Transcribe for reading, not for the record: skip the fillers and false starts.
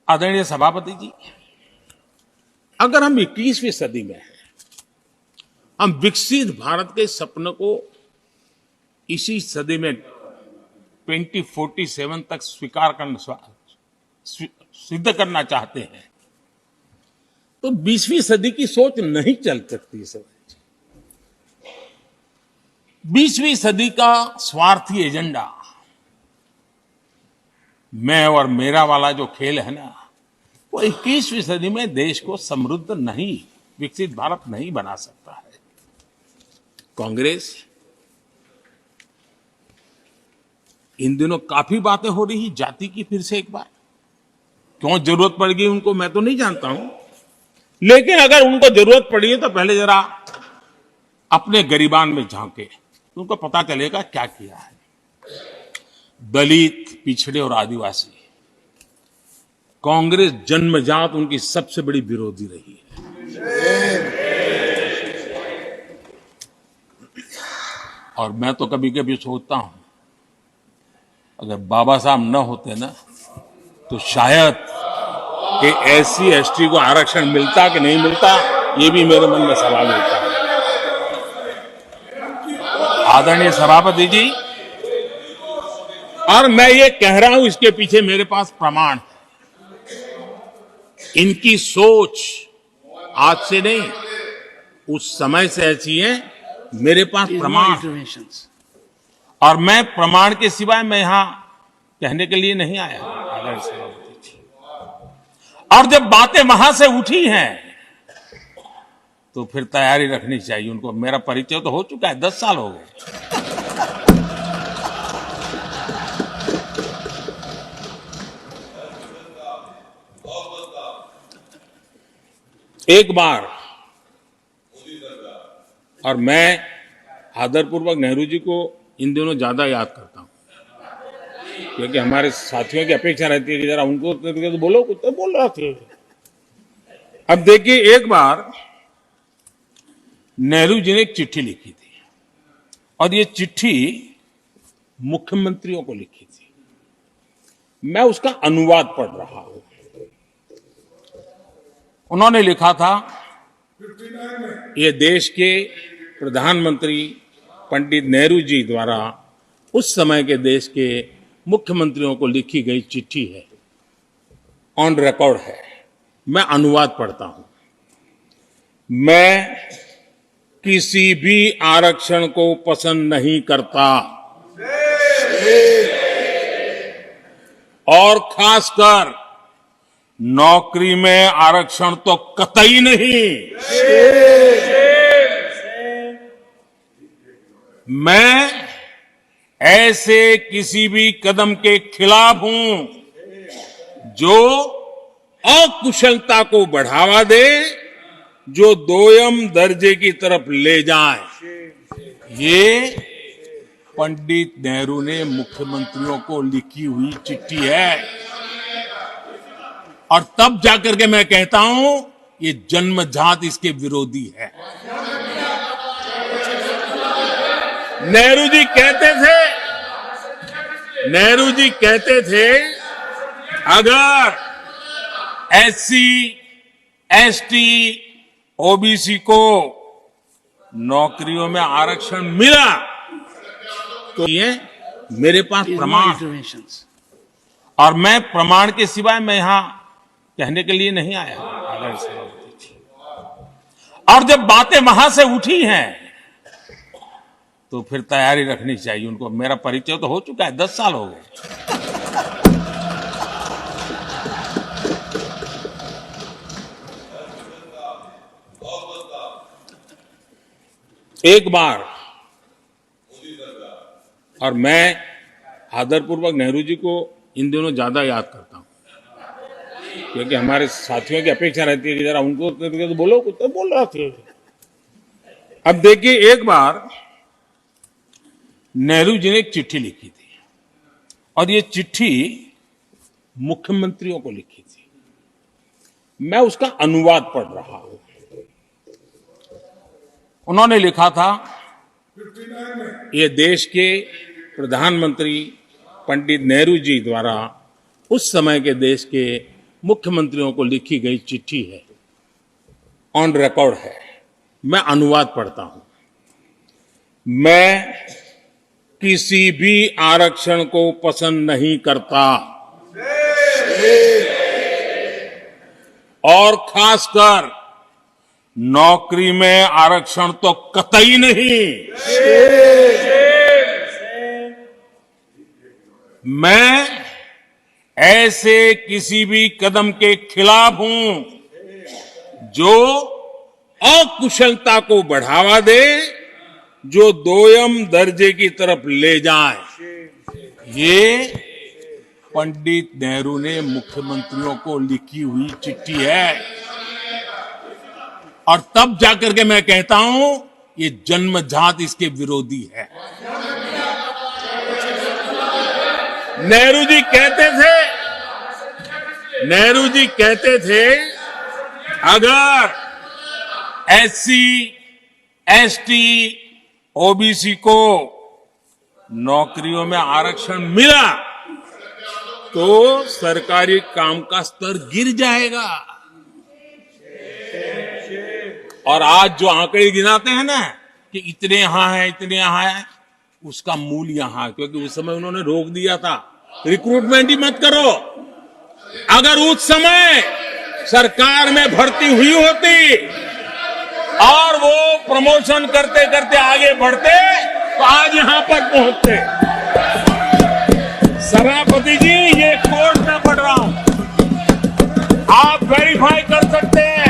आदरणीय सभापति जी, अगर हम 21वीं सदी में हैं, हम विकसित भारत के सपने को इसी सदी में 2047 तक स्वीकार करना सिद्ध करना चाहते हैं, तो 20वीं सदी की सोच नहीं चल सकती। सर, 20वीं सदी का स्वार्थी एजेंडा, मैं और मेरा वाला जो खेल है ना, वो 21वीं सदी में देश को समृद्ध नहीं, विकसित भारत नहीं बना सकता है। कांग्रेस इन दिनों काफी बातें हो रही जाति की, फिर से एक बार क्यों जरूरत पड़ गई उनको मैं तो नहीं जानता हूं, लेकिन अगर उनको जरूरत पड़ी है तो पहले जरा अपने गरिबान में झांके, उनको पता चलेगा क्या किया है। दलित, पिछड़े और आदिवासी, कांग्रेस जन्मजात उनकी सबसे बड़ी विरोधी रही है। और मैं तो कभी कभी सोचता हूं, अगर बाबा साहब न होते ना, तो शायद कि एससी एसटी को आरक्षण मिलता कि नहीं मिलता, ये भी मेरे मन में सवाल उठता है। आदरणीय सभापति जी, और मैं ये कह रहा हूं, इसके पीछे मेरे पास प्रमाण है। इनकी सोच आज से नहीं, उस समय से ऐसी है, मेरे पास प्रमाण। और मैं प्रमाण के सिवाय मैं यहां कहने के लिए नहीं आया। और जब बातें वहां से उठी हैं, तो फिर तैयारी रखनी चाहिए उनको। मेरा परिचय तो हो चुका है, 10 साल हो गए। एक बार, और मैं आदरपूर्वक नेहरू जी को इन दिनों ज्यादा याद करता हूं, क्योंकि हमारे साथियों की अपेक्षा रहती है कि जरा उनको तो बोलो, कुछ तो बोल रहा थे। अब देखिए, एक बार नेहरू जी ने एक चिट्ठी लिखी थी, और ये चिट्ठी मुख्यमंत्रियों को लिखी थी। मैं उसका अनुवाद पढ़ रहा हूं। उन्होंने लिखा था, ये देश के प्रधानमंत्री पंडित नेहरू जी द्वारा उस समय के देश के मुख्यमंत्रियों को लिखी गई चिट्ठी है, ऑन रिकॉर्ड है। मैं अनुवाद पढ़ता हूं। मैं किसी भी आरक्षण को पसंद नहीं करता, और खासकर नौकरी में आरक्षण तो कतई नहीं। मैं ऐसे किसी भी कदम के खिलाफ हूं जो अकुशलता को बढ़ावा दे, जो दोयम दर्जे की तरफ ले जाए। ये पंडित नेहरू ने मुख्यमंत्रियों को लिखी हुई चिट्ठी है। और तब जाकर के मैं कहता हूं, ये जन्मजात इसके विरोधी है। नेहरू जी कहते थे, अगर एससी, एसटी, ओबीसी को नौकरियों में आरक्षण मिला, तो ये मेरे पास प्रमाण। और मैं प्रमाण के सिवाय मैं यहां कहने के लिए नहीं आया। और जब बातें वहां से उठी हैं, तो फिर तैयारी रखनी चाहिए उनको। मेरा परिचय तो हो चुका है, 10 साल हो गए। एक बार, और मैं आदरपूर्वक नेहरू जी को इन दिनों ज्यादा याद करता हूं, क्योंकि हमारे साथियों की अपेक्षा रहती है कि जरा उनको तो बोलो, कुछ तो बोल रहा थे। अब देखिए, एक बार नेहरू जी ने एक चिट्ठी लिखी थी, और ये चिट्ठी मुख्यमंत्रियों को लिखी थी। मैं उसका अनुवाद पढ़ रहा हूं। उन्होंने लिखा था, ये देश के प्रधानमंत्री पंडित नेहरू जी द्वारा उस समय के देश के मुख्यमंत्रियों को लिखी गई चिट्ठी है, ऑन रिकॉर्ड है। मैं अनुवाद पढ़ता हूं। मैं किसी भी आरक्षण को पसंद नहीं करता और खासकर नौकरी में आरक्षण तो कतई नहीं। मैं ऐसे किसी भी कदम के खिलाफ हूं जो अकुशलता को बढ़ावा दे, जो दोयम दर्जे की तरफ ले जाए। ये पंडित नेहरू ने मुख्यमंत्रियों को लिखी हुई चिट्ठी है। और तब जाकर के मैं कहता हूं ये जन्मजात इसके विरोधी है। नेहरू जी कहते थे अगर एससी, एसटी, ओबीसी को नौकरियों में आरक्षण मिला तो सरकारी काम का स्तर गिर जाएगा। और आज जो आंकड़े गिनाते हैं ना कि इतने यहां है, इतने यहां है, उसका मूल यहां है, क्योंकि उस समय उन्होंने रोक दिया था रिक्रूटमेंट ही मत करो। अगर उस समय सरकार में भर्ती हुई होती और वो प्रमोशन करते करते आगे बढ़ते तो आज यहां पर पहुंचते। सभापति जी, ये कोर्ट में पढ़ रहा हूं, आप वेरीफाई कर सकते हैं।